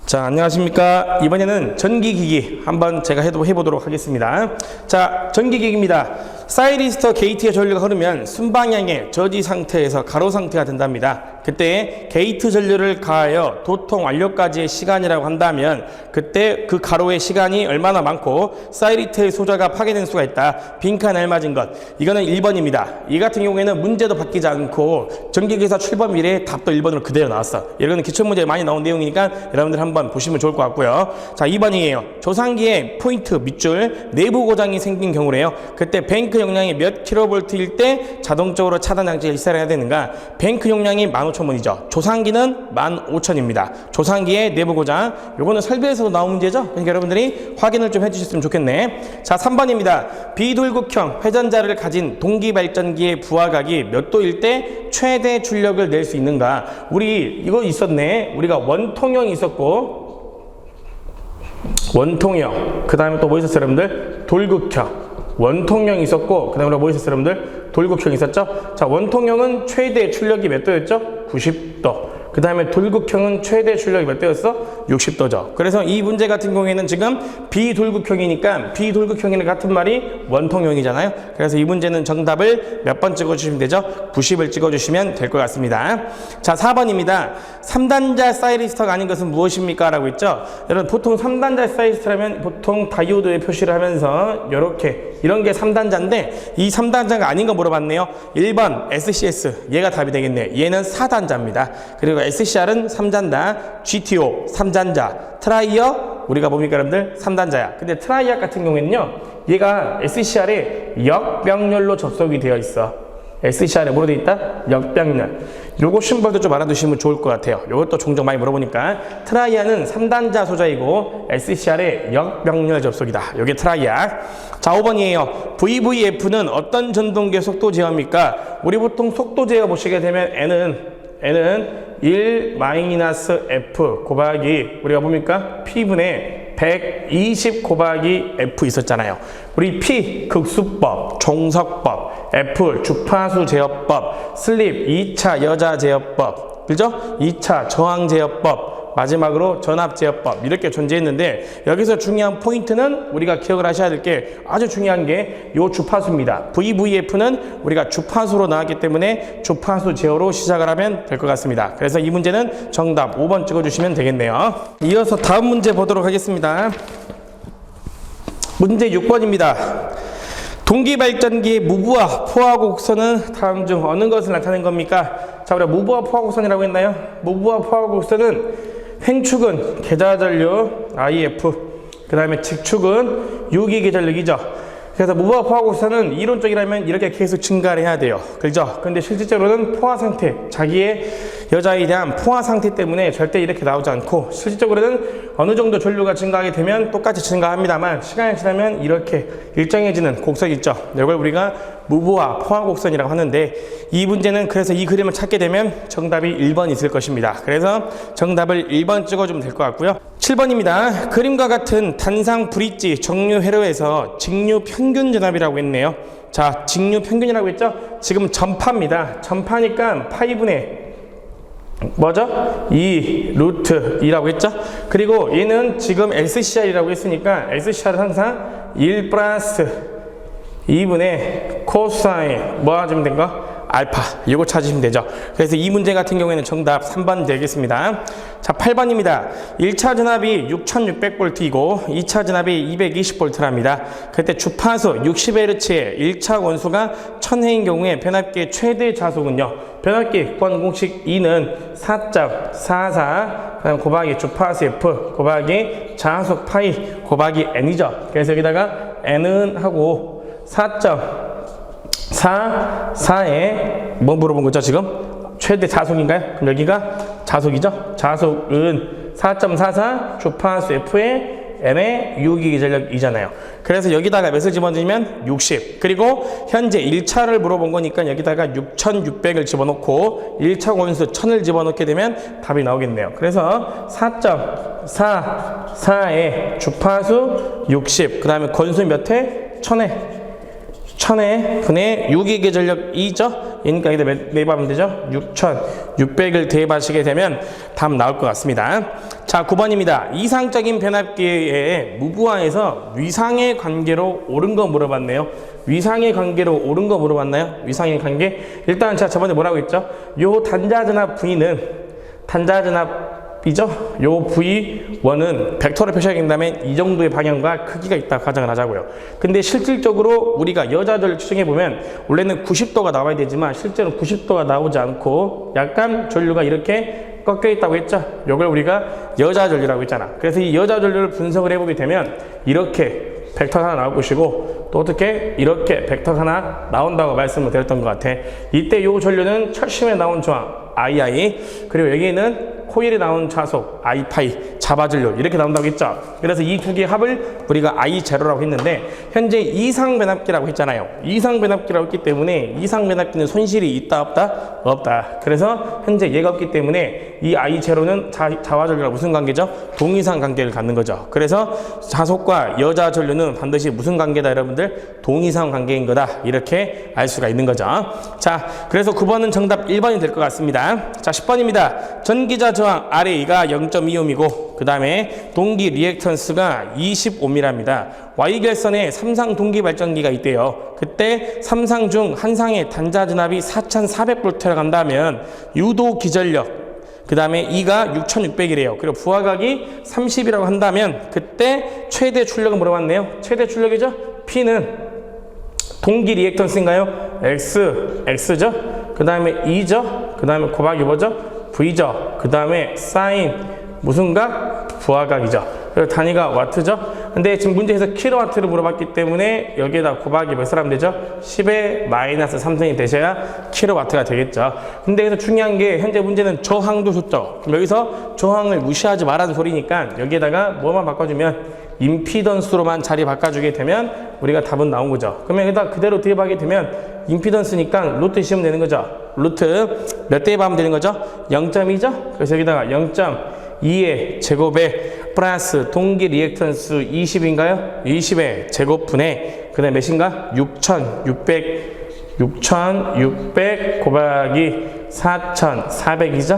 자, 안녕하십니까. 이번에는 전기기기 한번 제가 해보도록 하겠습니다. 자, 전기기기입니다. 사이리스터 게이트의 전류가 흐르면 순방향의 저지 상태에서 가로 상태가 된답니다. 그때 게이트 전류를 가하여 도통 완료까지의 시간이라고 한다면 그때 그 가로의 시간이 얼마나 많고 사이리스터의 소자가 파괴된 수가 있다. 빈칸 알맞은 것. 이거는 1번입니다. 이 같은 경우에는 문제도 바뀌지 않고 전기기사 출범 이래 답도 1번으로 그대로 나왔어. 이거는 기출문제에 많이 나온 내용이니까 여러분들 한번 보시면 좋을 것 같고요. 자, 2번이에요. 조상기에 포인트 밑줄 내부 고장이 생긴 경우래요. 그때 뱅크 용량이 몇 킬로볼트일 때 자동적으로 차단 장치를 시사해야 되는가? 뱅크 용량이 15,000원이죠. 조상기는 15,000입니다. 조상기의 내부 고장. 요거는 설비에서도 나온 문제죠. 그러니까 여러분들이 확인을 좀 해주셨으면 좋겠네. 자, 3번입니다. 비돌극형 회전자를 가진 동기발전기의 부하각이 몇 도일 때 최대 출력을 낼 수 있는가? 우리 이거 있었네. 우리가 원통형이 있었고 원통형. 그 다음에 또 뭐 있었어요, 여러분들? 돌극형. 원통형이 있었고, 그 다음에 뭐 있었어요, 여러분들? 돌극형이 있었죠? 자, 원통형은 최대 출력이 몇 도였죠? 90도. 그 다음에 돌극형은 최대 출력이 몇 도였어? 60도죠. 그래서 이 문제 같은 경우에는 지금 비돌극형이니까 비돌극형이랑 같은 말이 원통형이잖아요. 그래서 이 문제는 정답을 몇 번 찍어주시면 되죠? 90을 찍어주시면 될 것 같습니다. 자, 4번입니다. 3단자 사이리스터가 아닌 것은 무엇입니까? 라고 했죠? 여러분, 보통 3단자 사이리스터라면 보통 다이오드에 표시를 하면서 이런 게 3단자인데 이 3단자가 아닌 거 물어봤네요. 1번 SCS, 얘가 답이 되겠네요. 얘는 4단자입니다. 그리고 SCR은 3단자, GTO 3단자, 트라이어 우리가 뭡니까 여러분들? 3단자야. 근데 트라이어 같은 경우에는요, 얘가 SCR에 역병렬로 접속이 되어 있어. SCR에 뭐로 되어 있다? 역병렬. 요거 심벌도 좀 알아두시면 좋을 것 같아요. 요것도 종종 많이 물어보니까. 트라이아는 3단자 소자이고 SCR에 역병렬 접속이다. 요게 트라이아. 자, 5번이에요. VVF는 어떤 전동기의 속도 제어입니까? 우리 보통 속도 제어 보시게 되면 N은 1-F 곱하기 우리가 뭡니까? P분의 120 곱하기 F 있었잖아요. 우리 P 극수법, 종석법, F 주파수 제어법, 슬립 2차 여자 제어법, 그죠? 2차 저항 제어법, 마지막으로 전압 제어법 이렇게 존재했는데 여기서 중요한 포인트는 우리가 기억을 하셔야 될 게 아주 중요한 게 요 주파수입니다. VVF는 우리가 주파수로 나왔기 때문에 주파수 제어로 시작을 하면 될 것 같습니다. 그래서 이 문제는 정답 5번 찍어주시면 되겠네요. 이어서 다음 문제 보도록 하겠습니다. 문제 6번입니다. 동기발전기의 무부하 포화 곡선은 다음 중 어느 것을 나타낸 겁니까? 자, 우리가 무부하 포화 곡선이라고 했나요? 무부하 포화 곡선은 횡축은 계좌전류 IF, 그 다음에 직축은 유기계전력이죠. 그래서 무부하 포화 곡선은 이론적이라면 이렇게 계속 증가를 해야 돼요. 그렇죠? 근데 실질적으로는 포화 상태, 자기의 여자에 대한 포화 상태 때문에 절대 이렇게 나오지 않고 실질적으로는 어느 정도 전류가 증가하게 되면 똑같이 증가합니다만 시간이 지나면 이렇게 일정해지는 곡선이 있죠. 이걸 우리가 무부하 포화 곡선이라고 하는데 이 문제는 그래서 이 그림을 찾게 되면 정답이 1번 있을 것입니다. 그래서 정답을 1번 찍어주면 될 것 같고요. 7번입니다. 그림과 같은 단상 브릿지 정류 회로에서 직류 평균 전압이라고 했네요. 자, 직류 평균이라고 했죠? 지금 전파입니다. 전파니까 파이분의 뭐죠? 2 루트 2라고 했죠? 그리고 얘는 지금 SCR이라고 했으니까 SCR은 항상 1 플러스 2분의 코사인 뭐 하시면 된 거? 알파. 이거 찾으시면 되죠. 그래서 이 문제 같은 경우에는 정답 3번 되겠습니다. 자, 8번입니다. 1차 전압이 6600V이고 2차 전압이 220V랍니다. 그때 주파수 60Hz의 1차 원수가 1000회인 경우에 변압기의 최대 자속은요. 변압기 구하는 공식 E는 4.44 곱하기 주파수 F 곱하기 자속 파이 곱하기 N이죠. 그래서 여기다가 N은 하고 4.44에 뭐 물어본 거죠 지금? 최대 자속인가요? 그럼 여기가 자속이죠? 자속은 4.44 주파수 F에 N의 유기계전력이잖아요. 그래서 여기다가 몇을 집어넣으면 60. 그리고 현재 1차를 물어본 거니까 여기다가 6600을 집어넣고 1차 원수 1000을 집어넣게 되면 답이 나오겠네요. 그래서 4.44에 주파수 60. 그 다음에 권수 몇 회? 1000회. 1000회 분의 유기계전력 2죠? 그러니까 여기다 대입하면 되죠? 6,600을 대입하시게 되면 답 나올 것 같습니다. 자, 9번입니다. 이상적인 변압기의 무부하에서 위상의 관계로 옳은 거 물어봤네요. 위상의 관계로 옳은 거 물어봤나요? 위상의 관계? 일단 제가 저번에 뭐라고 했죠? 요 단자전압 V는 단자전압이죠? 요 V1은 벡터로 표시하게 된다면 이 정도의 방향과 크기가 있다 가정을 하자고요. 근데 실질적으로 우리가 여자전을 추정해보면 원래는 90도가 나와야 되지만 실제로 90도가 나오지 않고 약간 전류가 이렇게 꺾여 있다고 했죠? 이걸 우리가 여자전류라고 했잖아. 그래서 이 여자전류를 분석을 해보게 되면 이렇게 벡터 하나 나올 것이고 또 어떻게 이렇게 벡터 하나 나온다고 말씀을 드렸던 것 같아. 이때 이 전류는 철심에 나온 저항 II, 그리고 여기에는 코일에 나온 자속 I 파이 자바전류 이렇게 나온다고 했죠. 그래서 이 두 개의 합을 우리가 I0라고 했는데 현재 이상 변압기라고 했잖아요. 이상 변압기라고 했기 때문에 이상 변압기는 손실이 있다 없다? 없다. 그래서 현재 얘가 없기 때문에 이 I0는 자바전류랑 무슨 관계죠? 동이상 관계를 갖는 거죠. 그래서 자속과 여자 전류는 반드시 무슨 관계다 여러분들? 동이상 관계인 거다. 이렇게 알 수가 있는 거죠. 자, 그래서 9번은 정답 1번이 될 것 같습니다. 자, 10번입니다. 전기자 저항 RA가 0.25옴이고 그 다음에 동기 리액턴스가 25m랍니다. Y결선에 3상 동기 발전기가 있대요. 그때 3상 중 한 상의 단자 전압이 4,400V가 간다면 유도 기전력 그 다음에 E가 6,600이래요. 그리고 부하각이 30이라고 한다면 그때 최대 출력은 물어봤네요. 최대 출력이죠? P는 동기 리액턴스인가요? X죠? 그 다음에 E죠? 그 다음에 곱하기 뭐죠? V죠? 그 다음에 사인 무슨 각? 부하각이죠. 그리고 단위가 와트죠? 근데 지금 문제에서 킬로와트를 물어봤기 때문에 여기에다 곱하기 몇을 하면 되죠? 10의 마이너스 3승이 되셔야 킬로와트가 되겠죠. 근데 여기서 중요한 게 현재 문제는 저항도 줬죠. 그럼 여기서 저항을 무시하지 말라는 소리니까 여기에다가 뭐만 바꿔주면 임피던스로만 자리 바꿔주게 되면 우리가 답은 나온 거죠. 그러면 여기다 그대로 대입하게 되면 임피던스니까 루트 씌우면 되는 거죠. 루트 몇 대입하면 되는 거죠? 0.2죠? 그래서 여기다가 0.2의 제곱에 플러스 동기 리액턴스 20인가요? 20의 제곱분에 그 다음에 몇인가? 6,600 곱하기 4,400이죠?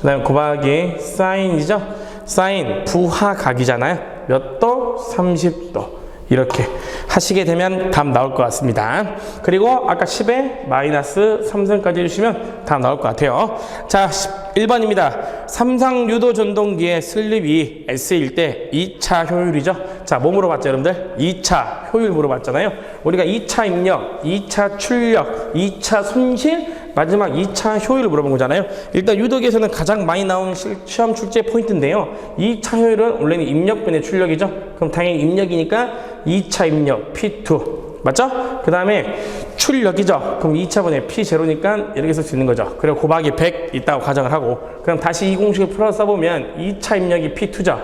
그 다음에 곱하기 사인이죠? 사인 부하각이잖아요. 몇 도? 30도. 이렇게 하시게 되면 답 나올 것 같습니다. 그리고 아까 10에 마이너스 3승까지 해주시면 답 나올 것 같아요. 자, 1번입니다. 3상 유도 전동기의 슬립이 S일 때 2차 효율이죠. 자, 뭐 물어봤죠, 여러분들? 2차 효율 물어봤잖아요. 우리가 2차 입력, 2차 출력, 2차 손실, 마지막 2차 효율을 물어본 거잖아요. 일단 유도기에서는 가장 많이 나온 시험 출제 포인트인데요. 2차 효율은 원래는 입력분의 출력이죠. 그럼 당연히 입력이니까 2차 입력 P2 맞죠? 그 다음에 출력이죠. 그럼 2차분의 P0니까 이렇게 쓸 수 있는 거죠. 그리고 곱하기 100 있다고 가정을 하고 그럼 다시 이 공식을 풀어 써보면 2차 입력이 P2죠.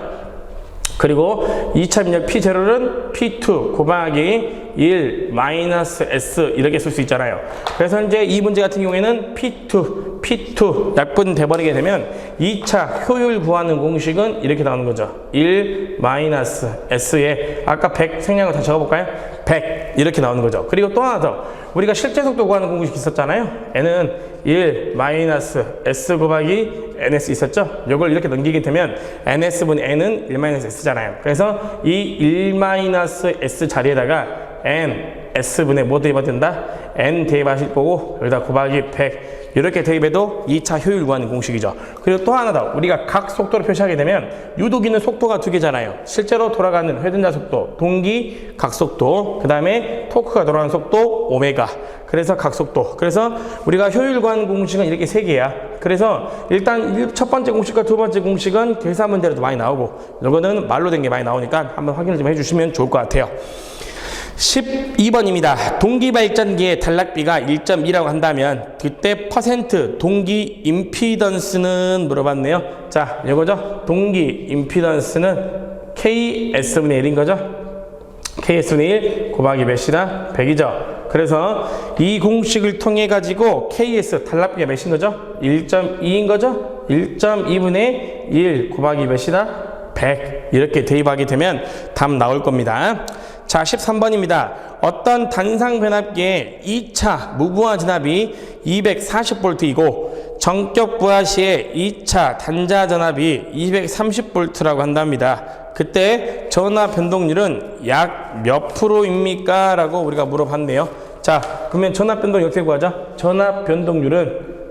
그리고 2차 입력 P0는 P2 곱하기 1 마이너스 S 이렇게 쓸 수 있잖아요. 그래서 현재 이 문제 같은 경우에는 P2 약분 돼버리게 되면 2차 효율 구하는 공식은 이렇게 나오는 거죠. 1 마이너스 S에 아까 100 생략을 다 적어볼까요? 100 이렇게 나오는 거죠. 그리고 또 하나 더 우리가 실제 속도 구하는 공식이 있었잖아요. N은 1 마이너스 S 곱하기 NS 있었죠? 이걸 이렇게 넘기게 되면 NS분의 N은 1 마이너스 S잖아요. 그래서 이 1 마이너스 S 자리에다가 N S분의 뭐 대입해야 된다? N 대입하실 거고 여기다 곱하기 100 이렇게 대입해도 2차 효율 구하는 공식이죠. 그리고 또 하나 더 우리가 각 속도를 표시하게 되면 유도기는 속도가 두 개잖아요. 실제로 돌아가는 회전자 속도, 동기 각속도, 그 다음에 토크가 돌아가는 속도 오메가. 그래서 각속도. 그래서 우리가 효율 구하는 공식은 이렇게 세 개야. 그래서 일단 첫 번째 공식과 두 번째 공식은 계산 문제로도 많이 나오고 이거는 말로 된 게 많이 나오니까 한번 확인을 좀 해주시면 좋을 것 같아요. 12번입니다. 동기 발전기의 단락비가 1.2라고 한다면 그때 퍼센트 동기 임피던스는 물어봤네요. 자, 이거죠. 동기 임피던스는 KS분의 1인 거죠. KS분의 1 곱하기 몇이다? 100이죠. 그래서 이 공식을 통해 가지고 KS 단락비가 몇인 거죠? 1.2인 거죠. 1.2분의 1 곱하기 몇이다? 100 이렇게 대입하게 되면 답 나올 겁니다. 자, 13번입니다. 어떤 단상 변압기의 2차 무부하 진압이 240V이고 정격 부하 시에 2차 단자 전압이 230V라고 한답니다. 그때 전압 변동률은 약 몇 프로입니까? 라고 우리가 물어봤네요. 자, 그러면 전압 변동률 어떻게 구하죠? 전압 변동률은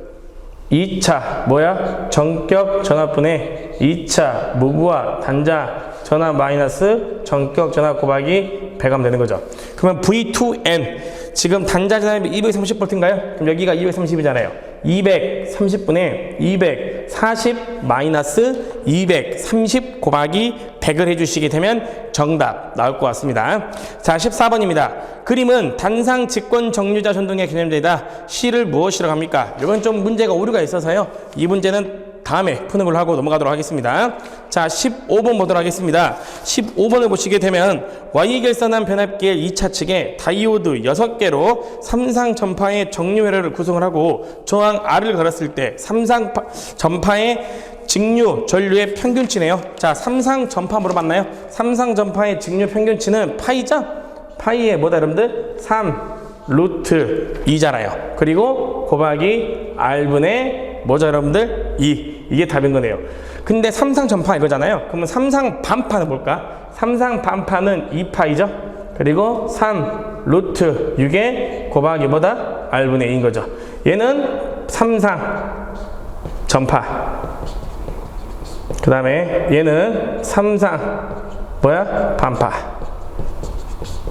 2차 정격 전압분의 2차 무부하 단자 전압 마이너스 정격 전압 곱하기 100 하면 되는 거죠. 그러면 V2N 지금 단자 전압이 230V인가요? 그럼 여기가 230이잖아요. 230분의 240 마이너스 230 곱하기 100을 해주시게 되면 정답 나올 것 같습니다. 자, 14번입니다. 그림은 단상 직권 정류자 전동의 개념되다. C를 무엇이라고 합니까? 이건 좀 문제가 오류가 있어서요. 이 문제는 다음에 푸는 걸로 하고 넘어가도록 하겠습니다. 자, 15번 보도록 하겠습니다. 15번을 보시게 되면 Y결선한 변압기의 2차 측에 다이오드 6개로 삼상 전파의 정류 회로를 구성을 하고 저항 R을 걸었을 때 삼상 전파의 직류 전류의 평균치네요. 자, 삼상 전파 물어봤나요? 삼상 전파의 직류 평균치는 파이죠? 파이의 뭐다 여러분들? 3 루트 2잖아요. 그리고 곱하기 R분의 뭐죠 여러분들? 2. 이게 답인 거네요. 근데 삼상 전파 이거잖아요. 그러면 삼상 반파는 뭘까? 삼상 반파는 2파이죠. 그리고 3 루트 6에 곱하기 뭐다? R분의 2인 거죠. 얘는 삼상 전파. 그 다음에 얘는 삼상 반파.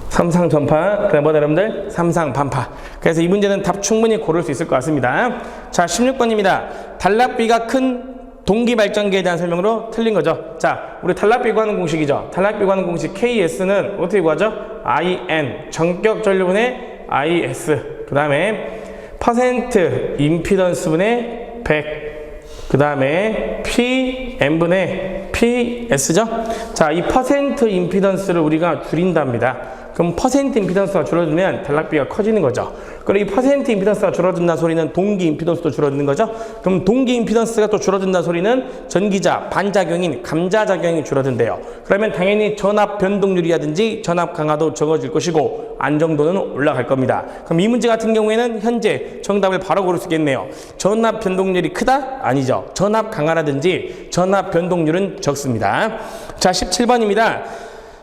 삼상 전파, 그 다음에 뭐다 여러분들? 삼상 반파. 그래서 이 문제는 답 충분히 고를 수 있을 것 같습니다. 자, 16번입니다. 단락비가 큰 동기발전기에 대한 설명으로 틀린 거죠. 자, 우리 단락비 구하는 공식이죠. 단락비 구하는 공식 KS는 어떻게 구하죠? IN, 전격 전류분의 IS. 그 다음에 퍼센트 임피던스분의 100. 그 다음에 PM분의 PS죠. 자, 이 퍼센트 임피던스를 우리가 줄인답니다. 그럼 퍼센트 임피던스가 줄어들면 단락비가 커지는 거죠. 그리고 이 퍼센트 임피던스가 줄어든다는 소리는 동기 임피던스도 줄어드는 거죠. 그럼 동기 임피던스가 또 줄어든다는 소리는 전기자 반작용인 감자작용이 줄어든대요. 그러면 당연히 전압 변동률이라든지 전압 강화도 적어질 것이고 안정도는 올라갈 겁니다. 그럼 이 문제 같은 경우에는 현재 정답을 바로 고를 수 있겠네요. 전압 변동률이 크다? 아니죠. 전압 강화라든지 전압 변동률은 적습니다. 자, 17번입니다.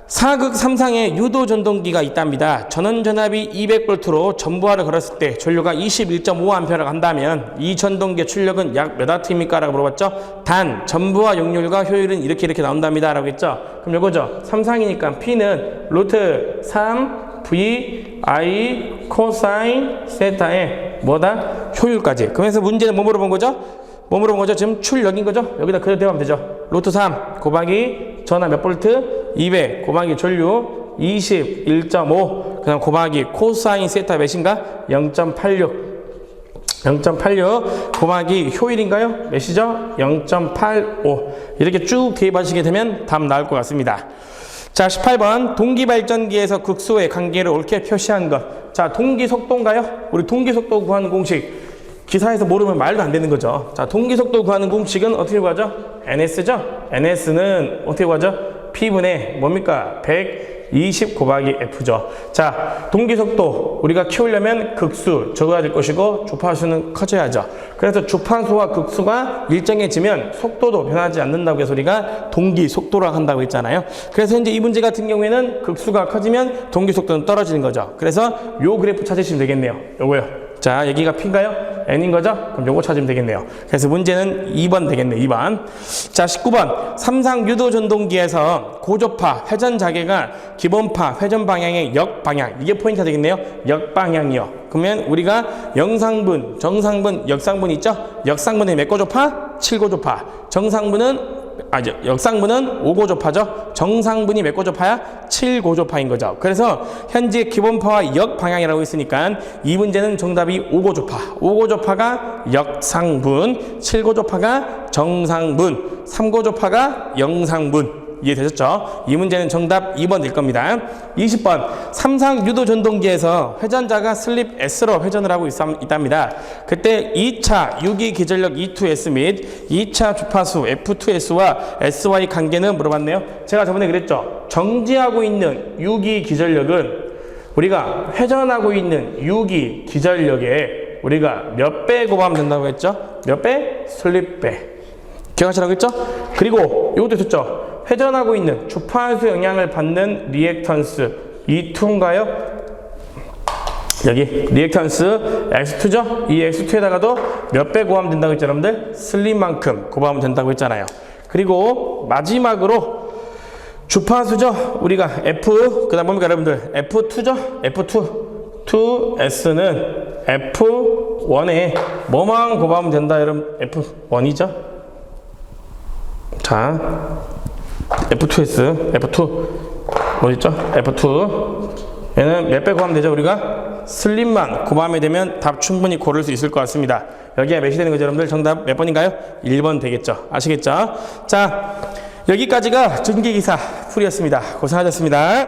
사극 3상에 유도 전동기가 있답니다. 전원 전압이 200V로 전부하를 걸었을 때 전류가 21.5A를 간다면 이 전동기의 출력은 약 몇 W입니까? 라고 물어봤죠. 단 전부하 용률과 효율은 이렇게 나온답니다. 라고 했죠. 그럼 요거죠. 3상이니까 P는 루트 3 V I 코사인 세타의 뭐다? 효율까지. 그래서 문제는 뭐 물어본 거죠? 뭐 물어본 거죠? 지금 출력인 거죠? 여기다 그대로 대하면 되죠. 루트 3 곱하기 전압 몇 볼트? 200 곱하기 전류 21.5 그다음 곱하기 코사인 세타 몇인가? 0.86 곱하기 효율인가요? 몇이죠? 0.85 이렇게 쭉 대입하시게 되면 답 나올 것 같습니다. 자, 18번 동기발전기에서 극소의 관계를 옳게 표시한 것. 자, 동기속도인가요? 우리 동기속도 구하는 공식 기사에서 모르면 말도 안 되는 거죠. 자, 동기속도 구하는 공식은 어떻게 구하죠? NS죠? NS는 어떻게 구하죠? P분의 뭡니까? 120 곱하기 F죠. 자, 동기속도 우리가 키우려면 극수 적어야 될 것이고 주파수는 커져야죠. 그래서 주파수와 극수가 일정해지면 속도도 변하지 않는다고 해서 우리가 동기속도라고 한다고 했잖아요. 그래서 현재 이 문제 같은 경우에는 극수가 커지면 동기속도는 떨어지는 거죠. 그래서 요 그래프 찾으시면 되겠네요. 요거요. 자, 여기가 P인가요? N인 거죠? 그럼 요거 찾으면 되겠네요. 그래서 문제는 2번 되겠네요. 2번. 자, 19번. 삼상 유도 전동기에서 고조파 회전 자개가 기본파 회전 방향의 역방향. 이게 포인트가 되겠네요. 역방향이요. 그러면 우리가 영상분, 정상분, 역상분 있죠? 역상분이 몇 고조파? 7고조파. 역상분은 5고조파죠. 정상분이 몇 고조파야? 7고조파인 거죠. 그래서 현재 기본파와 역방향이라고 했으니까 이 문제는 정답이 5고조파. 5고조파가 역상분, 7고조파가 정상분, 3고조파가 영상분. 이해되셨죠? 이 문제는 정답 2번 될 겁니다. 20번 삼상 유도 전동기에서 회전자가 슬립 S로 회전을 하고 있답니다. 그때 2차 유기 기전력 E2S 및 2차 주파수 F2S와 SY 관계는 물어봤네요. 제가 저번에 그랬죠. 정지하고 있는 유기 기전력은 우리가 회전하고 있는 유기 기전력에 우리가 몇 배 곱하면 된다고 했죠? 몇 배? 슬립 배. 기억하시라고 했죠? 그리고 이것도 있었죠. 회전하고 있는 주파수 영향을 받는 리액턴스 E2인가요? 여기 리액턴스 X2죠? 이 X2에다가도 몇 배 곱하면 된다고 했죠, 여러분들? 슬립만큼 곱하면 된다고 했잖아요. 그리고 마지막으로 주파수죠? 우리가 F, 그 다음 뭡니까, 여러분들? F2죠? F2. 2S는 F1에 뭐만 곱하면 된다, 여러분? F1이죠? 자, F2S, F2, 뭐였죠? F2. 얘는 몇 배 곱하면 되죠? 우리가 슬립만 곱하면 되면 답 충분히 고를 수 있을 것 같습니다. 여기에 몇이 되는 거죠, 여러분들? 정답 몇 번인가요? 1번 되겠죠? 아시겠죠? 자, 여기까지가 전기기사 풀이였습니다. 고생하셨습니다.